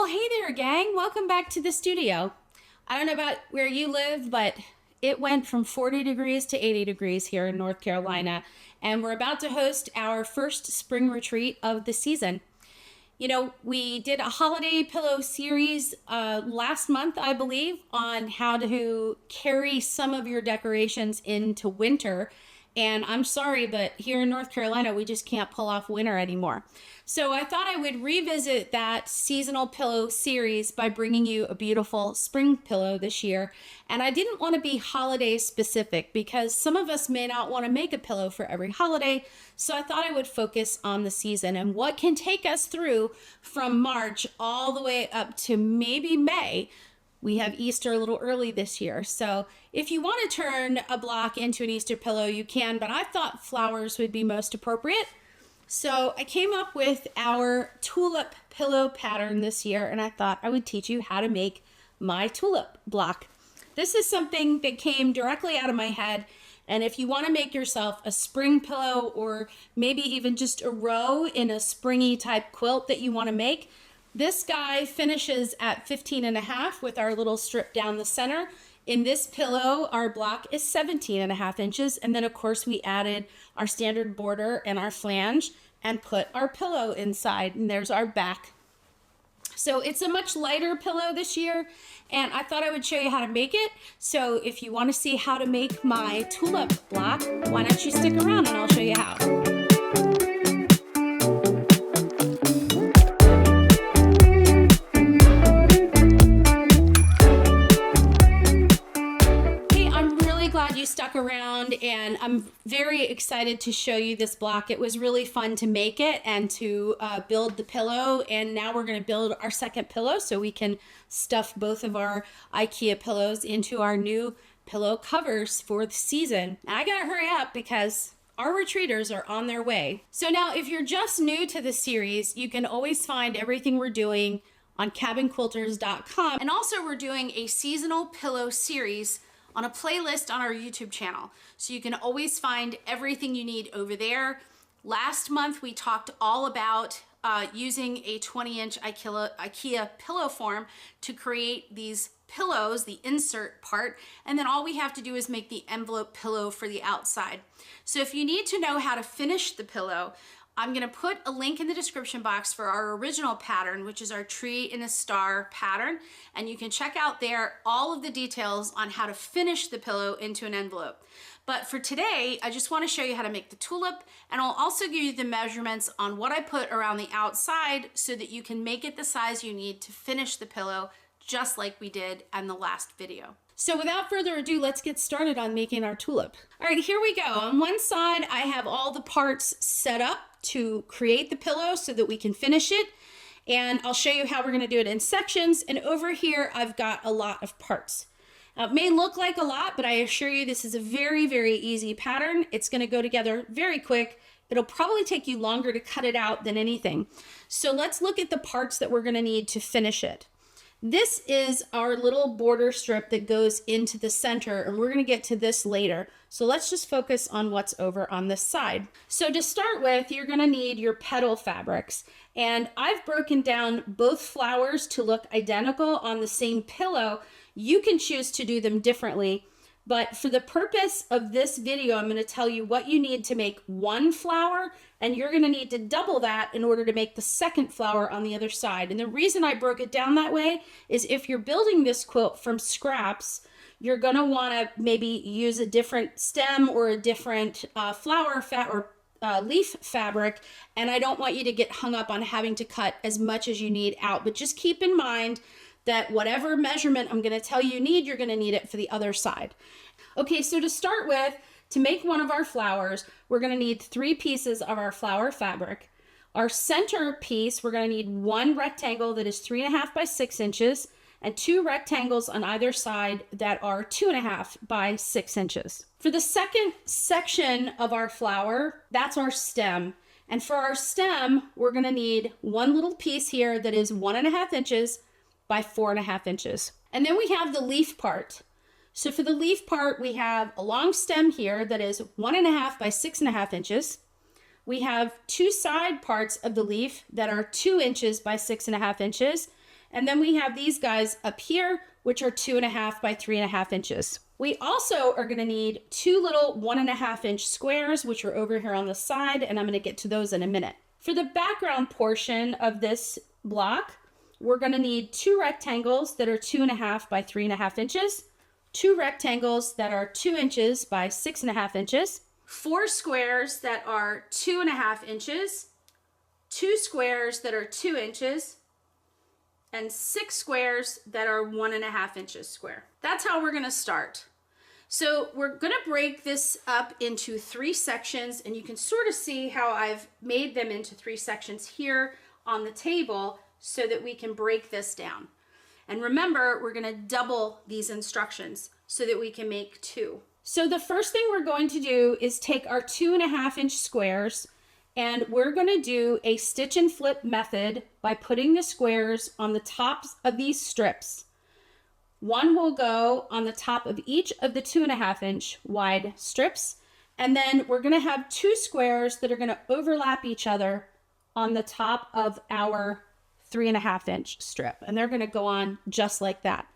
Hey there, gang. Welcome back to the studio. I don't know about where you live, but it went from 40 degrees to 80 degrees here in North Carolina, and we're about to host our first spring retreat of the season. You know, we did a holiday pillow series last month, I believe, on how to carry some of your decorations into winter. And I'm sorry, but here in North Carolina, we just can't pull off winter anymore. So I thought I would revisit that seasonal pillow series by bringing you a beautiful spring pillow this year. And I didn't want to be holiday specific because some of us may not want to make a pillow for every holiday. So I thought I would focus on the season and what can take us through from March all the way up to maybe May. We have Easter a little early this year. So if you want to turn a block into an Easter pillow, you can, but I thought flowers would be most appropriate. So I came up with our tulip pillow pattern this year, and I thought I would teach you how to make my tulip block. This is something that came directly out of my head. And if you want to make yourself a spring pillow or maybe even just a row in a springy type quilt that you want to make, this guy finishes at 15.5 with our little strip down the center. In this pillow, our block is 17.5 inches. And then of course we added our standard border and our flange and put our pillow inside, and there's our back. So it's a much lighter pillow this year, and I thought I would show you how to make it. So if you want to see how to make my tulip block, why don't you stick around and I'll show you how. You stuck around, and I'm very excited to show you this block. It was really fun to make it and to build the pillow, and now we're going to build our second pillow so we can stuff both of our IKEA pillows into our new pillow covers for the season. Now, I gotta hurry up because our retreaters are on their way. So now if you're just new to the series, you can always find everything we're doing on cabinquilters.com, and also we're doing a seasonal pillow series on a playlist on our YouTube channel. So you can always find everything you need over there. Last month, we talked all about using a 20-inch IKEA pillow form to create these pillows, the insert part, and then all we have to do is make the envelope pillow for the outside. So if you need to know how to finish the pillow, I'm gonna put a link in the description box for our original pattern, which is our tree in a star pattern. And you can check out there all of the details on how to finish the pillow into an envelope. But for today, I just wanna show you how to make the tulip, and I'll also give you the measurements on what I put around the outside so that you can make it the size you need to finish the pillow, just like we did in the last video. So without further ado, let's get started on making our tulip. All right, here we go. On one side, I have all the parts set up to create the pillow so that we can finish it. And I'll show you how we're gonna do it in sections. And over here, I've got a lot of parts. Now, it may look like a lot, but I assure you this is a very, very easy pattern. It's gonna go together very quick. It'll probably take you longer to cut it out than anything. So let's look at the parts that we're gonna need to finish it. This is our little border strip that goes into the center, and we're gonna get to this later. So let's just focus on what's over on this side. So to start with, you're gonna need your petal fabrics. And I've broken down both flowers to look identical on the same pillow. You can choose to do them differently, but for the purpose of this video, I'm gonna tell you what you need to make one flower, and you're gonna need to double that in order to make the second flower on the other side. And the reason I broke it down that way is if you're building this quilt from scraps, you're gonna wanna maybe use a different stem or a different leaf fabric, and I don't want you to get hung up on having to cut as much as you need out. But just keep in mind that whatever measurement I'm gonna tell you need, you're gonna need it for the other side. Okay, so to start with, to make one of our flowers, we're gonna need 3 pieces of our flower fabric. Our center piece, we're gonna need 1 rectangle that is 3.5 by 6 inches and 2 rectangles on either side that are 2.5 by 6 inches. For the second section of our flower, that's our stem. And for our stem, we're gonna need 1 little piece here that is 1.5 inches by 4.5 inches. And then we have the leaf part. So for the leaf part, we have a long stem here that is 1.5 by 6.5 inches. We have 2 side parts of the leaf that are 2 inches by 6.5 inches. And then we have these guys up here, which are 2.5 by 3.5 inches. We also are going to need 2 little 1.5 inch squares, which are over here on the side, and I'm going to get to those in a minute. For the background portion of this block, we're going to need 2 rectangles that are 2.5 by 3.5 inches, 2 rectangles that are 2 inches by 6.5 inches, 4 squares that are 2.5 inches, 2 squares that are 2 inches, and 6 squares that are 1.5 inches square. That's how we're going to start. So we're going to break this up into 3 sections, and you can sort of see how I've made them into 3 sections here on the table so that we can break this down. And remember, we're going to double these instructions so that we can make 2. So the first thing we're going to do is take our 2.5 inch squares, and we're going to do a stitch and flip method by putting the squares on the tops of these strips. One will go on the top of each of the 2.5 inch wide strips, and then we're going to have 2 squares that are going to overlap each other on the top of our 3.5 inch strip, and they're going to go on just like that.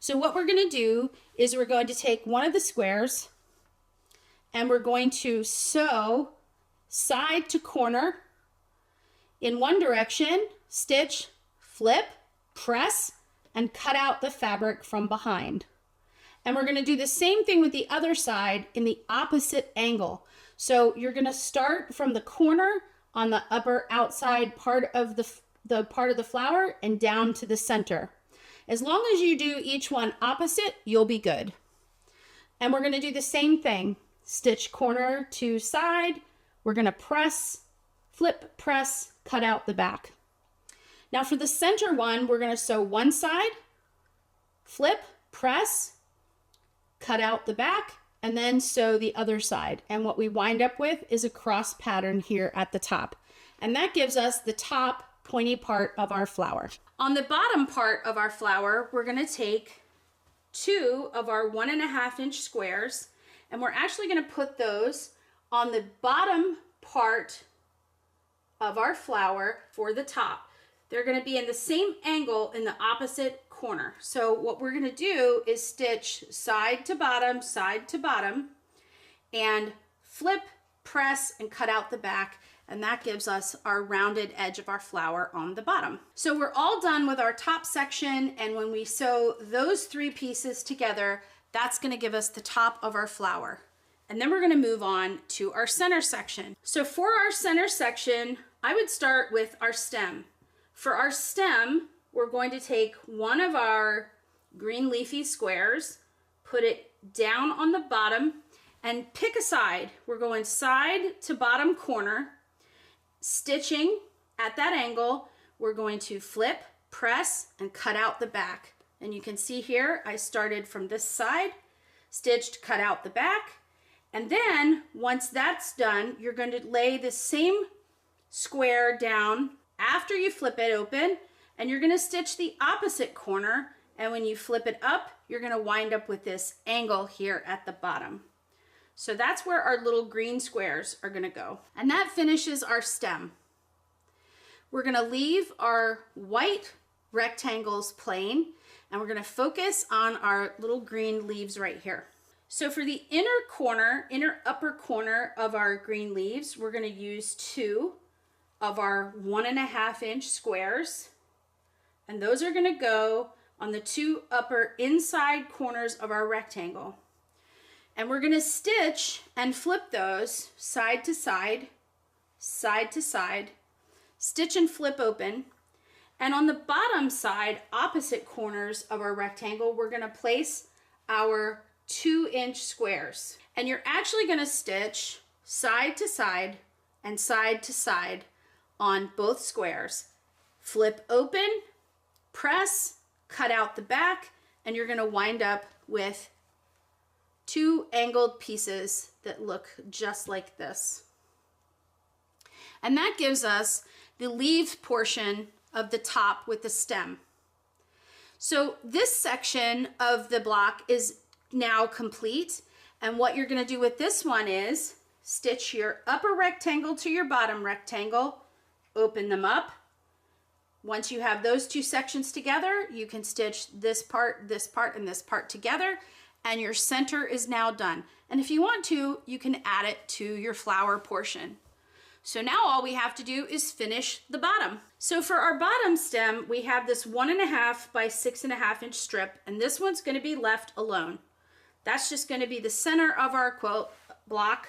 So what we're going to do is we're going to take one of the squares and we're going to sew side to corner in one direction, stitch, flip, press, and cut out the fabric from behind. And we're going to do the same thing with the other side in the opposite angle. So you're going to start from the corner on the upper outside part of the part of the flower and down to the center. As long as you do each one opposite, you'll be good. And we're going to do the same thing. Stitch corner to side. We're going to press, flip, press, cut out the back. Now for the center one, we're going to sew one side, flip, press, cut out the back, and then sew the other side. And what we wind up with is a cross pattern here at the top. And that gives us the top pointy part of our flower. On the bottom part of our flower, we're going to take 2 of our 1.5 inch squares, and we're actually going to put those on the bottom part of our flower for the top. They're going to be in the same angle in the opposite corner. So what we're going to do is stitch side to bottom, and flip, press, and cut out the back. And that gives us our rounded edge of our flower on the bottom. So we're all done with our top section, and when we sew those 3 pieces together, that's going to give us the top of our flower. And then we're going to move on to our center section. So for our center section, I would start with our stem. For our stem, we're going to take one of our green leafy squares, put it down on the bottom, and pick a side. We're going side to bottom corner, stitching at that angle. We're going to flip, press, and cut out the back. And you can see here, I started from this side, stitched, cut out the back, and then once that's done, you're going to lay the same square down after you flip it open, and you're going to stitch the opposite corner, and when you flip it up, you're going to wind up with this angle here at the bottom. So that's where our little green squares are going to go. And that finishes our stem. We're going to leave our white rectangles plain, and we're going to focus on our little green leaves right here. So for the inner upper corner of our green leaves, we're going to use 2 of our 1.5 inch squares, and those are going to go on the 2 upper inside corners of our rectangle. And we're going to stitch and flip those side to side, stitch and flip open. And on the bottom side, opposite corners of our rectangle, we're going to place our 2-inch squares. And you're actually going to stitch side to side and side to side on both squares. Flip open, press, cut out the back, and you're going to wind up with 2 angled pieces that look just like this. And that gives us the leaf portion of the top with the stem. So this section of the block is now complete, and what you're going to do with this one is stitch your upper rectangle to your bottom rectangle, open them up, Once you have those two sections together, you can stitch this part, and this part together, and your center is now done. And if you want to, you can add it to your flower portion. So now all we have to do is finish the bottom. So for our bottom stem, we have this 1.5 by 6.5 inch strip, and this one's going to be left alone. That's just going to be the center of our quilt block.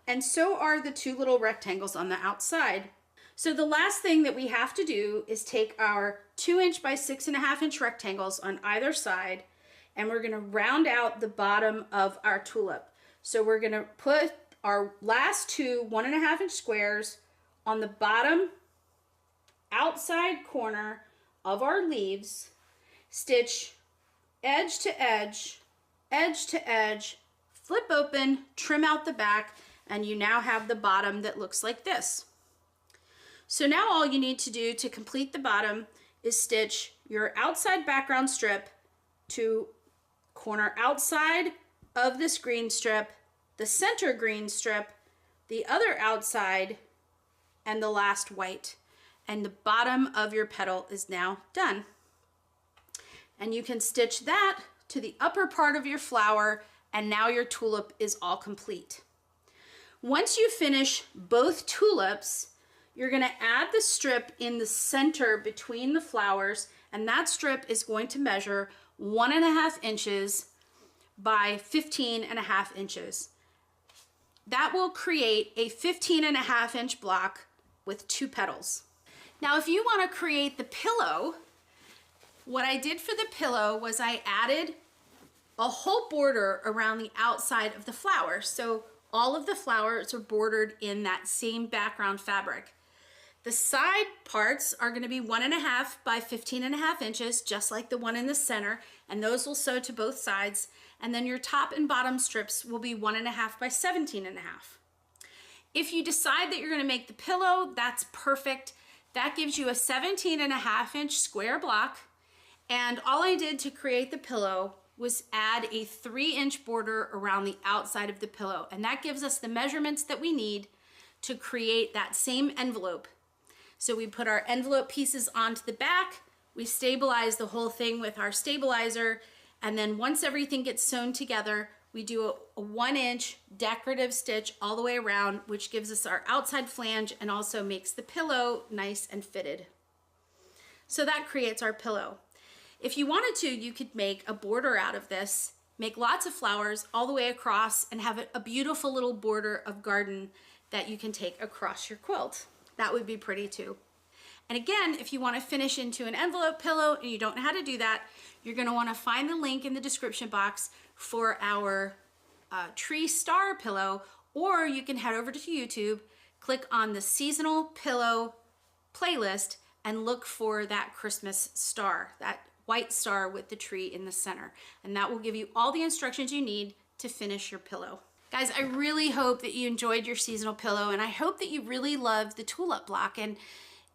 And so are the two little rectangles on the outside. So the last thing that we have to do is take our 2 inch by 6.5 inch rectangles on either side, and we're going to round out the bottom of our tulip. So we're going to put our last two 1.5 inch squares on the bottom outside corner of our leaves, stitch edge to edge, edge to edge, flip open, trim out the back, and you now have the bottom that looks like this. So now all you need to do to complete the bottom is stitch your outside background strip to corner outside of this green strip, the center green strip, the other outside, and the last white. And the bottom of your petal is now done. And you can stitch that to the upper part of your flower, and now your tulip is all complete. Once you finish both tulips, you're going to add the strip in the center between the flowers, and that strip is going to measure 1.5 inches by 15.5 inches. That will create a 15.5 inch block with 2 petals. Now, if you want to create the pillow, what I did for the pillow was I added a whole border around the outside of the flower. So all of the flowers are bordered in that same background fabric. The side parts are going to be 1.5 by 15.5 inches, just like the one in the center, and those will sew to both sides. And then your top and bottom strips will be 1.5 by 17.5. If you decide that you're going to make the pillow, that's perfect. That gives you a 17.5 inch square block. And all I did to create the pillow was add a 3 inch border around the outside of the pillow. And that gives us the measurements that we need to create that same envelope. So we put our envelope pieces onto the back, we stabilize the whole thing with our stabilizer, and then once everything gets sewn together, we do a 1 inch decorative stitch all the way around, which gives us our outside flange and also makes the pillow nice and fitted. So that creates our pillow. If you wanted to, you could make a border out of this, make lots of flowers all the way across, and have a beautiful little border of garden that you can take across your quilt. That would be pretty too. And again, if you want to finish into an envelope pillow and you don't know how to do that, you're going to want to find the link in the description box for our tree star pillow, or you can head over to YouTube, click on the seasonal pillow playlist, and look for that Christmas star, that white star with the tree in the center. And that will give you all the instructions you need to finish your pillow. Guys, I really hope that you enjoyed your seasonal pillow, and I hope that you really loved the tulip block. And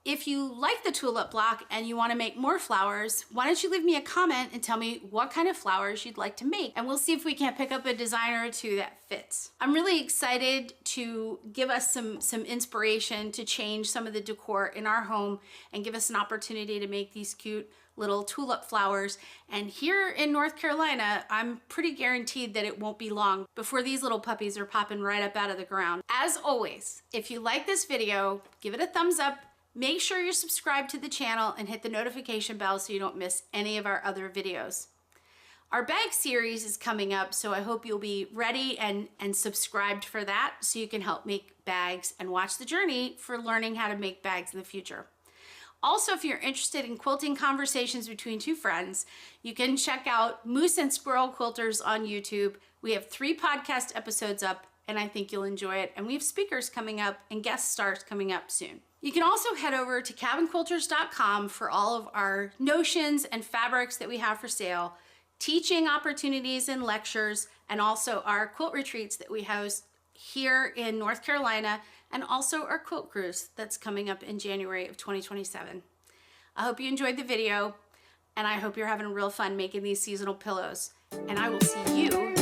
if you like the tulip block and you want to make more flowers, why don't you leave me a comment and tell me what kind of flowers you'd like to make, and we'll see if we can't pick up a designer or two that fits. I'm really excited to give us some inspiration to change some of the decor in our home and give us an opportunity to make these cute little tulip flowers. And here in North Carolina, I'm pretty guaranteed that it won't be long before these little puppies are popping right up out of the ground. As always, if you like this video, give it a thumbs up. Make sure you're subscribed to the channel and hit the notification bell so you don't miss any of our other videos. Our bag series is coming up, so I hope you'll be ready and subscribed for that so you can help make bags and watch the journey for learning how to make bags in the future. Also, if you're interested in quilting conversations between two friends, you can check out Moose and Squirrel Quilters on YouTube. We have 3 podcast episodes up, and I think you'll enjoy it. And we have speakers coming up and guest stars coming up soon. You can also head over to cabinquilters.com for all of our notions and fabrics that we have for sale, teaching opportunities and lectures, and also our quilt retreats that we host here in North Carolina, and also our quilt cruise that's coming up in January of 2027. I hope you enjoyed the video, and I hope you're having real fun making these seasonal pillows, and I will see you